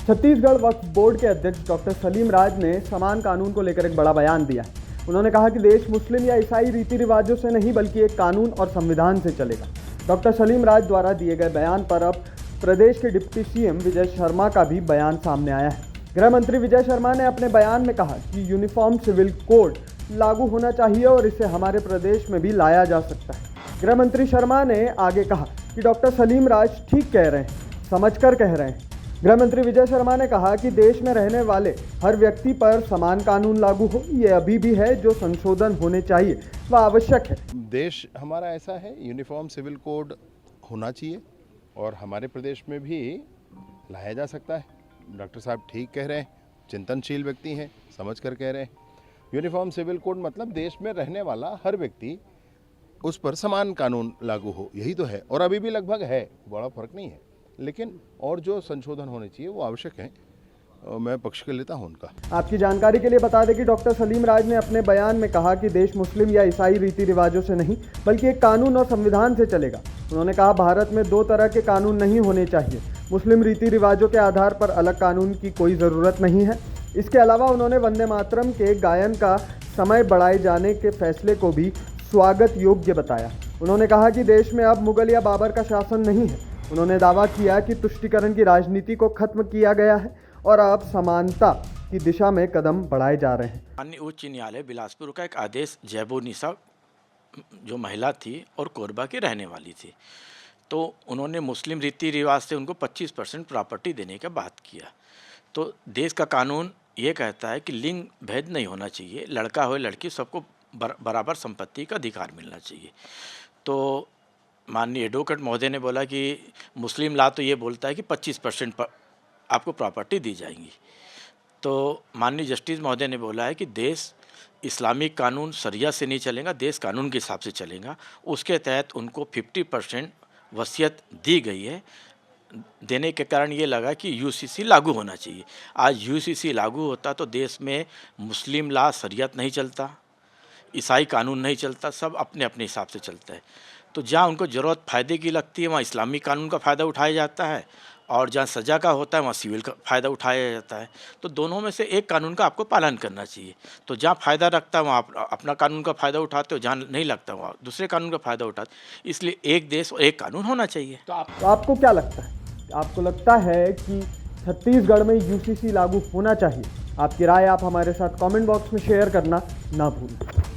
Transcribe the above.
छत्तीसगढ़ वक्फ board के अध्यक्ष doctor Salim राज ने समान कानून को लेकर एक बड़ा बयान दिया है। उन्होंने कहा कि देश मुस्लिम या ईसाई रीति रिवाजों से नहीं बल्कि एक कानून और संविधान से चलेगा। डॉक्टर सलीम राज द्वारा दिए गए बयान पर अब प्रदेश के डिप्टी सीएम विजय शर्मा का भी बयान सामने आया है। गृह मंत्री विजय शर्मा ने अपने बयान में कहा कि यूनिफॉर्म सिविल कोड लागू होना चाहिए और इसे हमारे प्रदेश में भी लाया जा सकता है। गृह मंत्री शर्मा ने आगे कहा कि डॉक्टर सलीम राज ठीक कह रहे हैं, समझकर कह रहे हैं। गृह मंत्री विजय शर्मा ने कहा कि देश में रहने वाले हर व्यक्ति पर समान कानून लागू हो, ये अभी भी है जो संशोधन होने चाहिए वह आवश्यक है। देश हमारा ऐसा है, यूनिफॉर्म सिविल कोड होना चाहिए और हमारे प्रदेश में भी लाया जा सकता है। डॉक्टर साहब ठीक कह रहे हैं, चिंतनशील व्यक्ति हैं, समझ कर कह रहे हैं। यूनिफॉर्म सिविल कोड मतलब देश में रहने वाला हर व्यक्ति उस पर समान कानून लागू हो, यही तो है और अभी भी लगभग है, बड़ा फर्क नहीं है। लेकिन और जो संशोधन होने चाहिए वो आवश्यक है, मैं पक्ष के लेता हूं उनका। आपकी जानकारी के लिए बता दें कि डॉक्टर सलीम राज ने अपने बयान में कहा कि देश मुस्लिम या ईसाई रीति रिवाजों से नहीं बल्कि एक कानून और संविधान से चलेगा। उन्होंने कहा भारत में दो तरह के कानून नहीं होने चाहिए। मुस्लिम रीति रिवाजों के आधार पर अलग कानून की कोई ज़रूरत नहीं है। इसके अलावा उन्होंने वंदे मातरम के गायन का समय बढ़ाए जाने के फैसले को भी स्वागत योग्य बताया। उन्होंने कहा कि देश में अब मुगल या बाबर का शासन नहीं है। उन्होंने दावा किया कि तुष्टीकरण की राजनीति को खत्म किया गया है और अब समानता की दिशा में कदम बढ़ाए जा रहे हैं। माननीय उच्च न्यायालय बिलासपुर का एक आदेश जैबोनिसा जो महिला थी और कोरबा की रहने वाली थी, तो उन्होंने मुस्लिम रीति रिवाज से उनको 25% प्रॉपर्टी देने का बात किया। तो देश का कानून ये कहता है कि लिंग भेद नहीं होना चाहिए, लड़का हो लड़की सबको बराबर संपत्ति का अधिकार मिलना चाहिए। तो माननीय एडवोकेट महोदय ने बोला कि मुस्लिम लॉ तो ये बोलता है कि 25% आपको प्रॉपर्टी दी जाएंगी। तो माननीय जस्टिस महोदय ने बोला है कि देश इस्लामिक कानून शरिया से नहीं चलेगा, देश कानून के हिसाब से चलेगा। उसके तहत उनको 50% वसीयत दी गई है। देने के कारण ये लगा कि यूसीसी लागू होना चाहिए। आज यूसीसी लागू होता तो देश में मुस्लिम लॉ शरियत नहीं चलता, ईसाई कानून नहीं चलता, सब अपने अपने हिसाब से चलता है। तो जहाँ उनको ज़रूरत फ़ायदे की लगती है वहाँ इस्लामिक कानून का फ़ायदा उठाया जाता है और जहाँ सज़ा का होता है वहाँ सिविल का फ़ायदा उठाया जाता है। तो दोनों में से एक कानून का आपको पालन करना चाहिए। तो जहाँ फ़ायदा रखता है वहाँ आप अपना कानून का फ़ायदा उठाते हो, जहाँ नहीं लगता वहाँ दूसरे कानून का फ़ायदा उठाते। इसलिए एक देश और एक कानून होना चाहिए। तो आपको क्या लगता है? आपको लगता है कि छत्तीसगढ़ में यूसीसी लागू होना चाहिए? आपकी राय आप हमारे साथ कमेंट बॉक्स में शेयर करना ना भूलें।